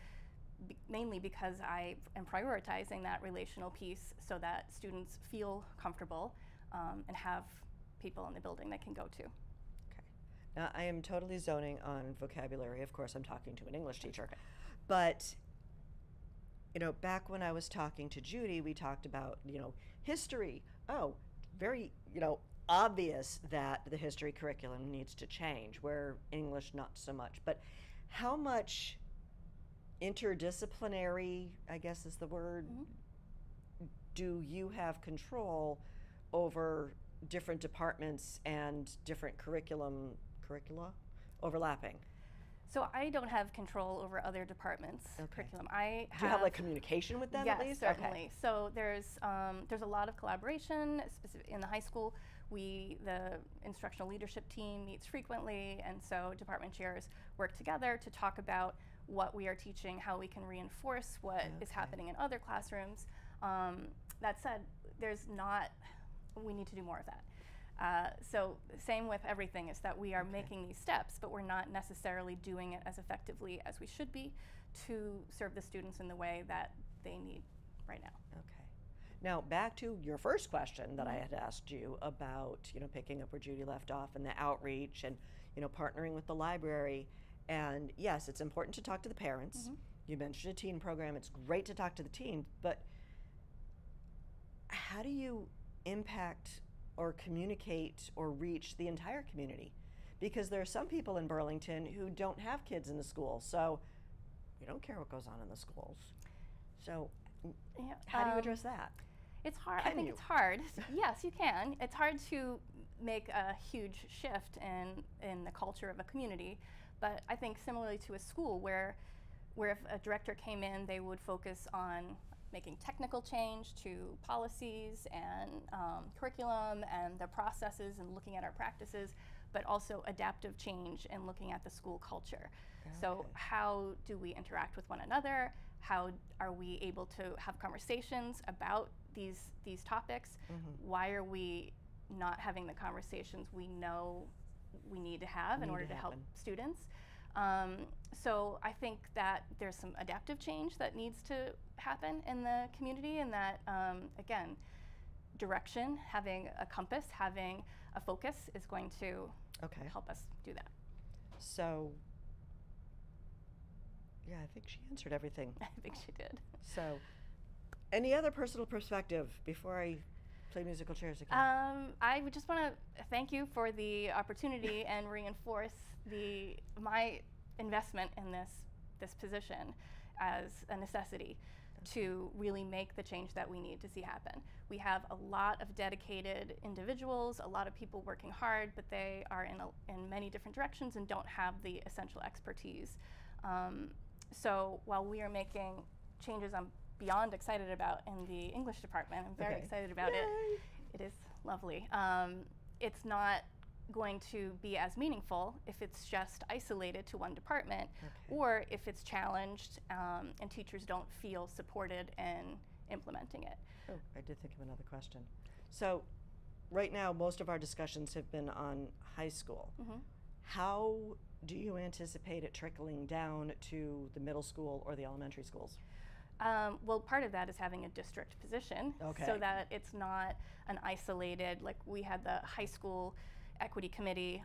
Speaker 15: mainly because I am prioritizing that relational piece so that students feel comfortable and have people in the building they can go to.
Speaker 1: Okay. Now, I am totally zoning on vocabulary. Of course, I'm talking to an English teacher. But, you know, back when I was talking to Judy, we talked about, you know, history. Oh, very, you know, obvious that the history curriculum needs to change, where English not so much. But how much interdisciplinary, I guess is the word, do you have control over different departments and different curricula overlapping?
Speaker 15: So I don't have control over other departments' curriculum.
Speaker 1: Do you have like communication with them
Speaker 15: yes,
Speaker 1: at least?
Speaker 15: Certainly.
Speaker 1: Okay.
Speaker 15: So there's a lot of collaboration in the high school. The instructional leadership team meets frequently, and so department chairs work together to talk about what we are teaching, how we can reinforce what is happening in other classrooms. That said, we need to do more of that. So same with everything is that we are making these steps, but we're not necessarily doing it as effectively as we should be to serve the students in the way that they need right now.
Speaker 1: Okay. Now back to your first question that I had asked you about, you know, picking up where Judy left off and the outreach and, you know, partnering with the library. And yes, it's important to talk to the parents. You mentioned a teen program. It's great to talk to the teen, but how do you impact or communicate or reach the entire community? Because there are some people in Burlington who don't have kids in the school, so we don't care what goes on in the schools. So how do you address that?
Speaker 15: It's hard. I think it's hard. Yes, you can. It's hard to make a huge shift in the culture of a community, but I think similarly to a school where if a director came in, they would focus on making technical change to policies and curriculum and the processes and looking at our practices, but also adaptive change and looking at the school culture. So how do we interact with one another? How are we able to have conversations about these topics? Why are we not having the conversations we know we need to have in order to help students? So I think that there's some adaptive change that needs to happen in the community, and that, again, direction, having a compass, having a focus is going to help us do that.
Speaker 1: So, yeah, I think she answered everything.
Speaker 15: I think she did.
Speaker 1: So, any other personal perspective before I play musical chairs again?
Speaker 15: I would just want to thank you for the opportunity and reinforce my investment in this position as a necessity to really make the change that we need to see happen. We have a lot of dedicated individuals, a lot of people working hard, but they are in many different directions and don't have the essential expertise. So while we are making changes I'm beyond excited about in the English department, I'm very excited about it. It is lovely. It's not going to be as meaningful if it's just isolated to one department, or if it's challenged and teachers don't feel supported in implementing it.
Speaker 1: Oh, I did think of another question. So right now, most of our discussions have been on high school. How do you anticipate it trickling down to the middle school or the elementary schools?
Speaker 15: Well, part of that is having a district position so that it's not an isolated, like we had the high school equity committee,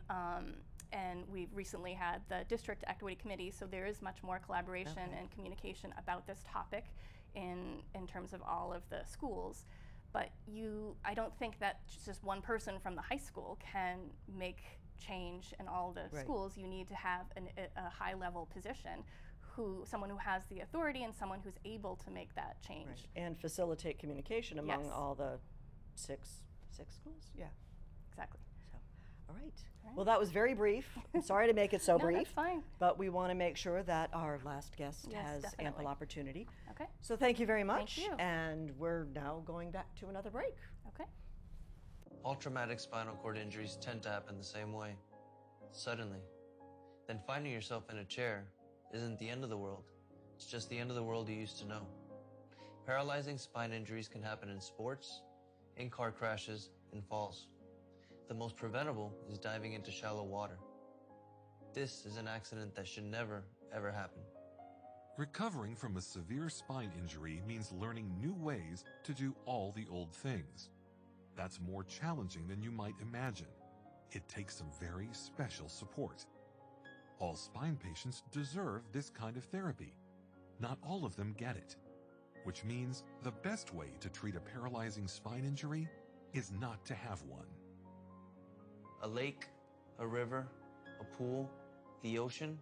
Speaker 15: and we've recently had the district equity committee, so there is much more collaboration and communication about this topic in terms of all of the schools. But I don't think that just one person from the high school can make change in all the schools. You need to have a high level position, someone who has the authority and someone who's able to make that change.
Speaker 1: And facilitate communication among all the six schools? Yeah.
Speaker 15: Exactly.
Speaker 1: So, all right. Well, that was very brief. I'm sorry to make it so brief.
Speaker 15: That's fine.
Speaker 1: But we want to make sure that our last guest has ample opportunity.
Speaker 15: Okay.
Speaker 1: So thank you very much.
Speaker 15: Thank you.
Speaker 1: And we're now going back to another break.
Speaker 15: Okay.
Speaker 16: All traumatic spinal cord injuries tend to happen the same way, suddenly, then finding yourself in a chair isn't the end of the world. It's just the end of the world you used to know. Paralyzing spine injuries can happen in sports, in car crashes, and falls. The most preventable is diving into shallow water. This is an accident that should never, ever happen.
Speaker 17: Recovering from a severe spine injury means learning new ways to do all the old things. That's more challenging than you might imagine. It takes some very special support. All spine patients deserve this kind of therapy. Not all of them get it, which means the best way to treat a paralyzing spine injury is not to have one.
Speaker 16: A lake, a river, a pool, the ocean,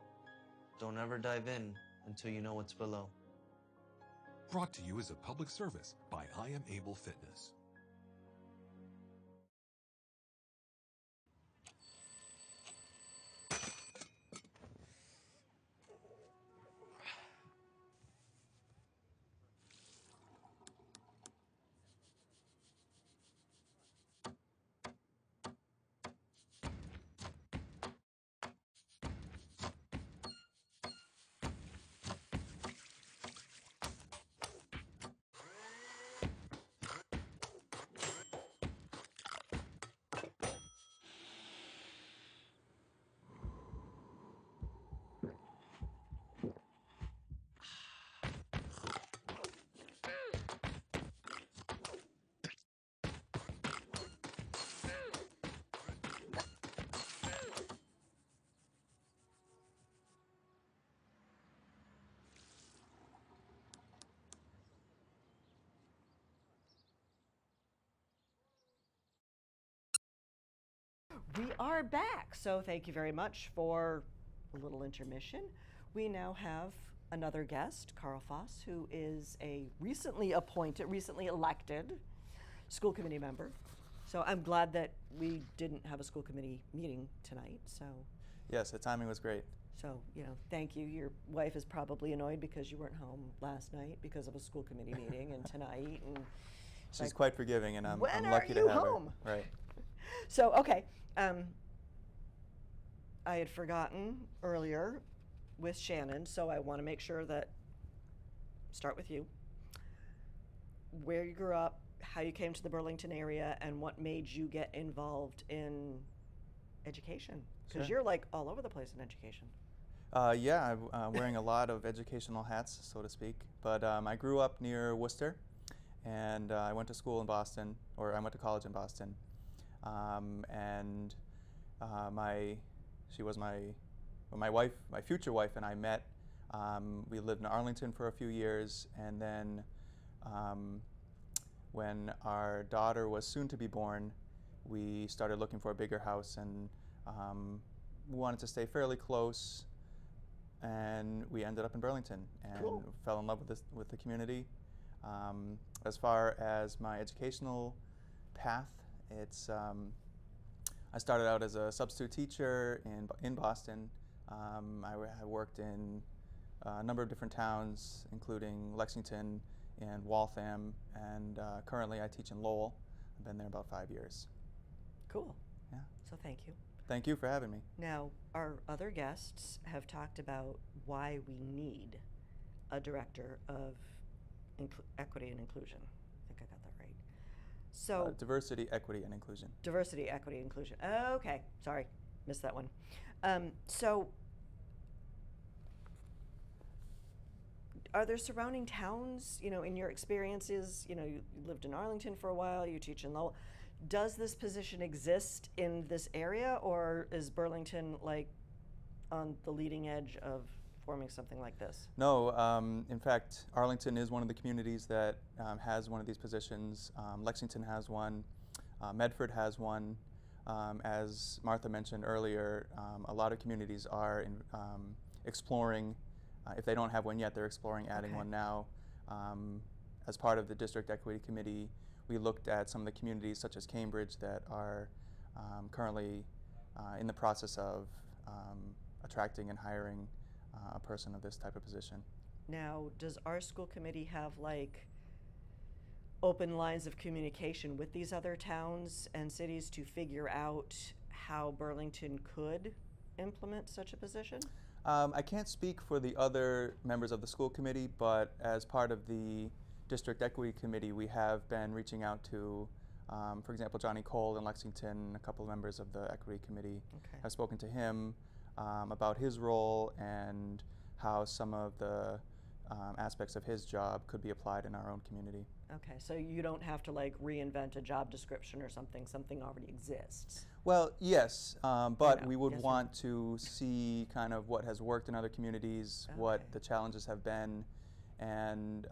Speaker 16: don't ever dive in until you know what's below.
Speaker 17: Brought to you as a public service by I Am Able Fitness.
Speaker 1: We are back, so thank you very much for a little intermission. We now have another guest, Carl Foss, who is a recently elected school committee member. So I'm glad that we didn't have a school committee meeting tonight, so.
Speaker 18: Yes, the timing was great.
Speaker 1: So, you know, thank you. Your wife is probably annoyed because you weren't home last night because of a school committee meeting and tonight. And
Speaker 18: she's
Speaker 1: like,
Speaker 18: quite forgiving, and I'm
Speaker 1: when
Speaker 18: lucky
Speaker 1: are
Speaker 18: to
Speaker 1: you
Speaker 18: have
Speaker 1: home?
Speaker 18: her. Right.
Speaker 1: So, okay. I had forgotten earlier with Shannon, so I want to make sure that, start with you. Where you grew up, how you came to the Burlington area, and what made you get involved in education? Because
Speaker 18: Sure.
Speaker 1: you're like all over the place in education.
Speaker 18: Yeah, I'm wearing a lot of educational hats, so to speak. But I grew up near Worcester, and I went to school in Boston, or I went to college in Boston. She was my wife, my future wife, and I met. We lived in Arlington for a few years, and then when our daughter was soon to be born, we started looking for a bigger house, and we wanted to stay fairly close, and we ended up in Burlington and
Speaker 1: Cool.
Speaker 18: fell in love with the community. As far as my educational path, it's I started out as a substitute teacher in Boston. I worked in a number of different towns, including Lexington and Waltham, and currently I teach in Lowell. I've been there about 5 years.
Speaker 1: Cool.
Speaker 18: Yeah.
Speaker 1: So thank you.
Speaker 18: Thank you for having me.
Speaker 1: Now, our other guests have talked about why we need a director of equity and inclusion. I think I got that right. So
Speaker 18: Diversity, equity, and inclusion.
Speaker 1: Diversity, equity, inclusion. Okay, sorry, missed that one. So, are there surrounding towns, you know, in your experiences, you know, you lived in Arlington for a while, you teach in Lowell. Does this position exist in this area, or is Burlington like on the leading edge of forming something like this?
Speaker 18: No, in fact, Arlington is one of the communities that has one of these positions. Lexington has one. Medford has one. As Martha mentioned earlier, a lot of communities are exploring, if they don't have one yet, they're exploring adding one now. As part of the District Equity Committee, we looked at some of the communities such as Cambridge that are currently in the process of attracting and hiring a person of this type of position.
Speaker 1: Now, does our school committee have like open lines of communication with these other towns and cities to figure out how Burlington could implement such a position?
Speaker 18: I can't speak for the other members of the school committee, but as part of the District Equity Committee, we have been reaching out to, for example, Johnny Cole in Lexington. A couple of members of the Equity Committee have spoken to him about his role and how some of the aspects of his job could be applied in our own community.
Speaker 1: Okay, so you don't have to like reinvent a job description or something already exists.
Speaker 18: Well, yes, but we would want to see kind of what has worked in other communities, what the challenges have been, and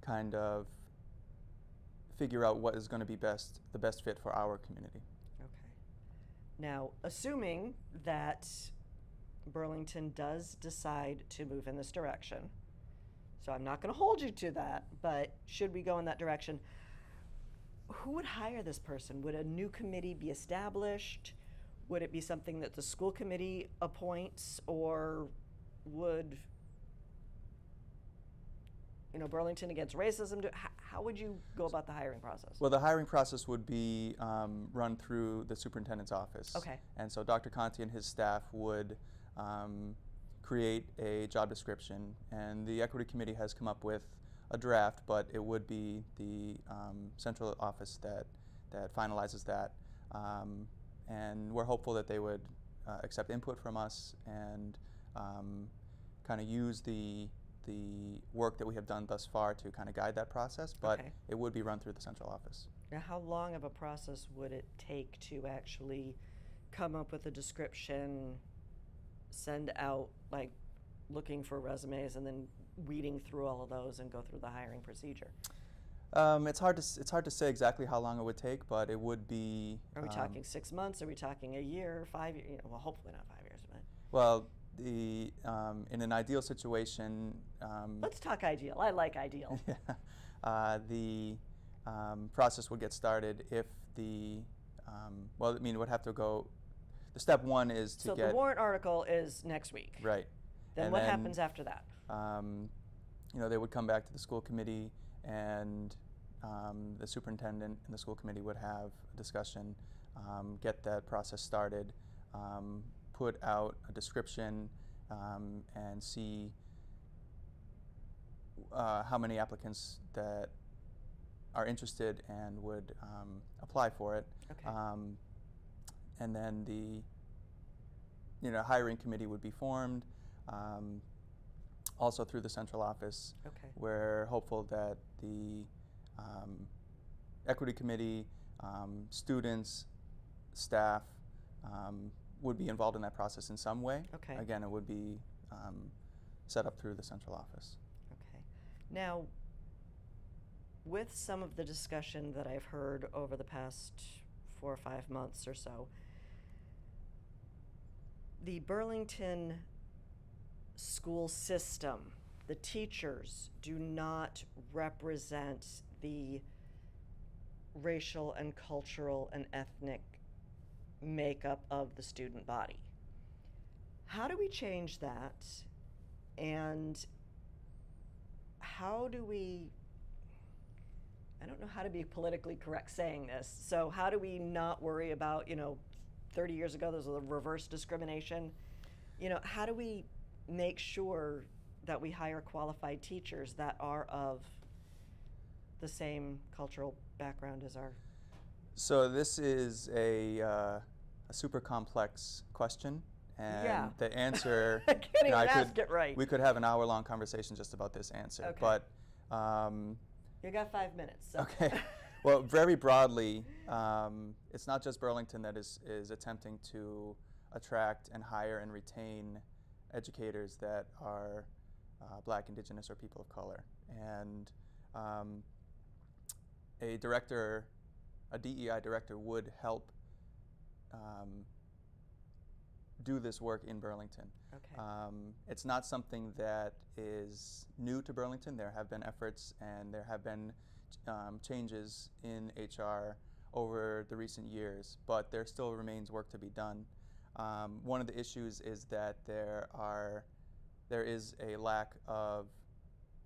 Speaker 18: kind of figure out what is going to be the best fit for our community.
Speaker 1: Okay. Now, assuming that Burlington does decide to move in this direction, so I'm not going to hold you to that, but should we go in that direction, who would hire this person? Would a new committee be established? Would it be something that the school committee appoints, or would, you know, Burlington Against Racism do? How would you go about the hiring process?
Speaker 18: Well, the hiring process would be run through the superintendent's office.
Speaker 1: Okay.
Speaker 18: And so Dr. Conti and his staff would create a job description, and the Equity Committee has come up with a draft, but it would be the central office that finalizes that. And we're hopeful that they would accept input from us and kind of use the work that we have done thus far to kind of guide that process, but it would be run through the central office.
Speaker 1: Now, how long of a process would it take to actually come up with a description, send out, like, looking for resumes, and then weeding through all of those and go through the hiring procedure?
Speaker 18: It's hard to say exactly how long it would take, but it would be.
Speaker 1: Are we talking 6 months? Are we talking a year, 5 years? You know, well, hopefully not 5 years, but.
Speaker 18: Well, in an ideal situation.
Speaker 1: Let's talk ideal. I like ideal.
Speaker 18: The process would get started if the. Well, I mean, it would have to go. The step one is to
Speaker 1: get. So the warrant article is next week.
Speaker 18: Right.
Speaker 1: Then what happens after that?
Speaker 18: You know, they would come back to the school committee, and the superintendent and the school committee would have a discussion, get that process started, put out a description, and see how many applicants that are interested and would apply for it.
Speaker 1: Okay.
Speaker 18: And then the hiring committee would be formed. Also through the central office.
Speaker 1: Okay.
Speaker 18: We're hopeful that the equity committee, students, staff would be involved in that process in some way.
Speaker 1: Okay.
Speaker 18: Again, it would be set up through the central office.
Speaker 1: Okay. Now, with some of the discussion that I've heard over the past 4 or 5 months or so, the Burlington school system, the teachers do not represent the racial and cultural and ethnic makeup of the student body. How do we change that? And how do we, I don't know how to be politically correct saying this, so how do we not worry about, 30 years ago there was a reverse discrimination? How do we make sure that we hire qualified teachers that are of the same cultural background as our?
Speaker 18: So this is a super complex question, and the answer.
Speaker 1: I can't even ask it right.
Speaker 18: We could have an hour-long conversation just about this answer, but.
Speaker 1: You got 5 minutes. So.
Speaker 18: Okay. Well, very broadly, it's not just Burlington that is attempting to attract and hire and retain educators that are Black, Indigenous, or people of color. And a DEI director would help do this work in Burlington.
Speaker 1: Okay.
Speaker 18: It's not something that is new to Burlington. There have been efforts and there have been changes in HR over the recent years, but there still remains work to be done. One of the issues is that there is a lack of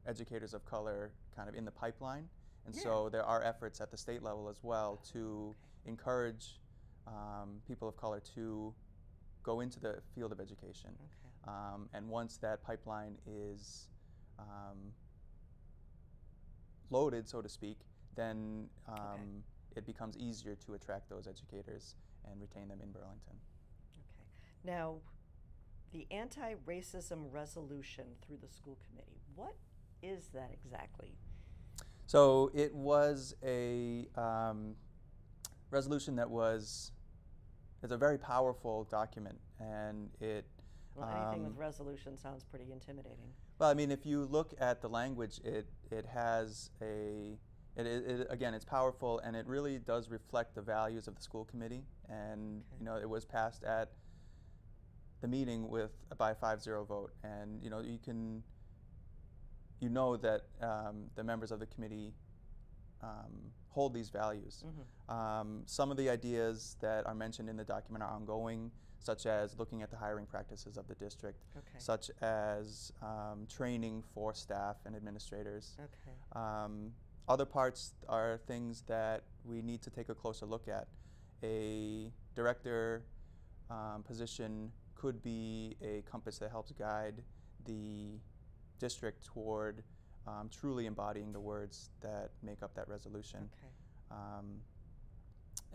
Speaker 18: educators of color kind of in the pipeline, and so there are efforts at the state level as well to encourage people of color to go into the field of education.
Speaker 1: Okay.
Speaker 18: And once that pipeline is loaded, so to speak, then it becomes easier to attract those educators and retain them in Burlington.
Speaker 1: Okay. Now, the anti-racism resolution through the school committee, what is that exactly?
Speaker 18: So it was a resolution that it's a very powerful document, and it
Speaker 1: well, anything with resolution sounds pretty intimidating.
Speaker 18: Well, I mean, if you look at the language, it has again, it's powerful, and it really does reflect the values of the school committee. And you know, it was passed at the meeting by a 5-0 vote, and you know, you know that the members of the committee hold these values.
Speaker 1: Mm-hmm.
Speaker 18: Some of the ideas that are mentioned in the document are ongoing, such as looking at the hiring practices of the district, such as training for staff and administrators. Other parts are things that we need to take a closer look at. A director position could be a compass that helps guide the district toward truly embodying the words that make up that resolution,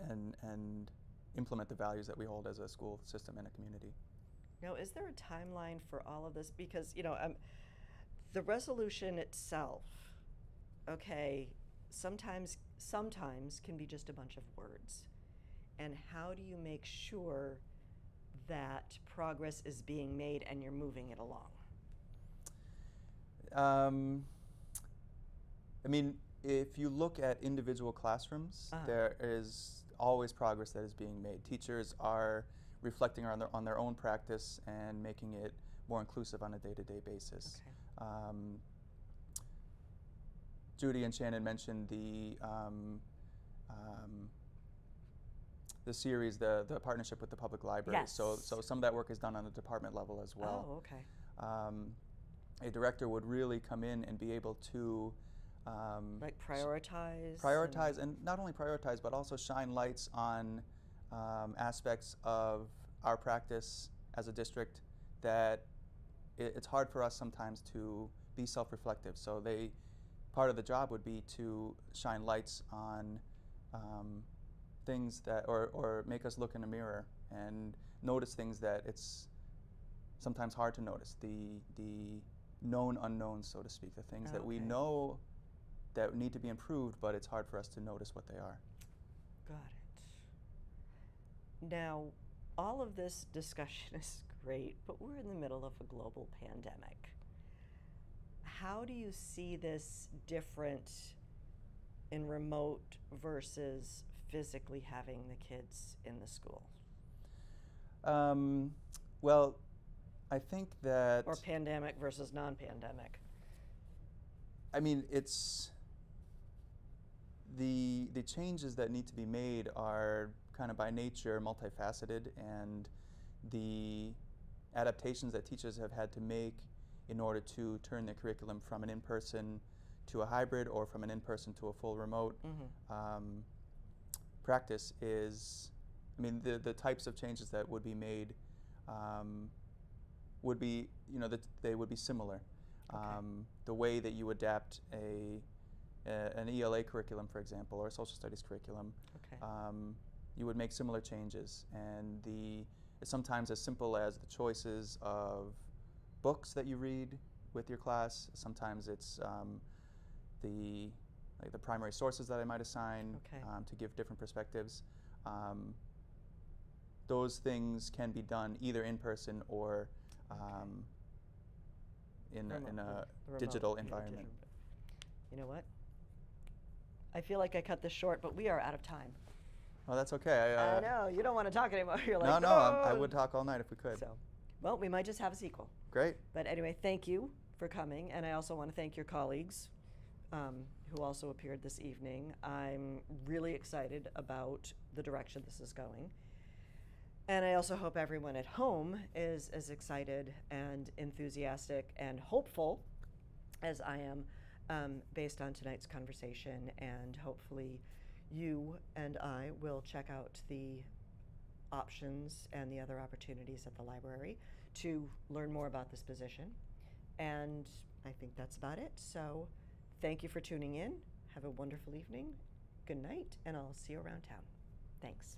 Speaker 18: and implement the values that we hold as a school system and a community.
Speaker 1: Now, is there a timeline for all of this? Because, you know, the resolution itself, sometimes can be just a bunch of words. And how do you make sure that progress is being made and you're moving it along?
Speaker 18: I mean, if you look at individual classrooms, there is always progress that is being made. Teachers are reflecting on their own practice and making it more inclusive on a day-to-day basis. Judy and Shannon mentioned the series, the partnership with the public library.
Speaker 1: Yes.
Speaker 18: So some of that work is done on the department level as well.
Speaker 1: Oh, okay.
Speaker 18: A director would really come in and be able to
Speaker 1: like prioritize?
Speaker 18: Prioritize, and not only prioritize, but also shine lights on aspects of our practice as a district that it's hard for us sometimes to be self-reflective. So part of the job would be to shine lights on things that, or make us look in a mirror and notice things that it's sometimes hard to notice, the known unknowns, so to speak, the things that we know that need to be improved, but it's hard for us to notice what they are.
Speaker 1: Got it. Now, all of this discussion is great, but we're in the middle of a global pandemic. How do you see this different in remote versus physically having the kids in the school?
Speaker 18: Well, I think that...
Speaker 1: Or pandemic versus non-pandemic.
Speaker 18: I mean, it's... The changes that need to be made are kind of by nature multifaceted, and the adaptations that teachers have had to make in order to turn their curriculum from an in-person to a hybrid, or from an in-person to a full remote practice is, I mean, the types of changes that would be made would be, you know, they would be similar. The way that you adapt an ELA curriculum, for example, or a social studies curriculum, you would make similar changes. And it's sometimes as simple as the choices of books that you read with your class. Sometimes it's the primary sources that I might assign to give different perspectives. Those things can be done either in person or in a digital environment.
Speaker 1: You know what? I feel like I cut this short, but we are out of time.
Speaker 18: Well, that's okay.
Speaker 1: I know. You don't want to talk anymore. You're like,
Speaker 18: no, I would talk all night if we could.
Speaker 1: So, well, we might just have a sequel.
Speaker 18: Great.
Speaker 1: But anyway, thank you for coming, and I also want to thank your colleagues who also appeared this evening. I'm really excited about the direction this is going. And I also hope everyone at home is as excited and enthusiastic and hopeful as I am based on tonight's conversation. And hopefully you and I will check out the options and the other opportunities at the library to learn more about this position. And I think that's about it. So thank you for tuning in. Have a wonderful evening. Good night, and I'll see you around town. Thanks.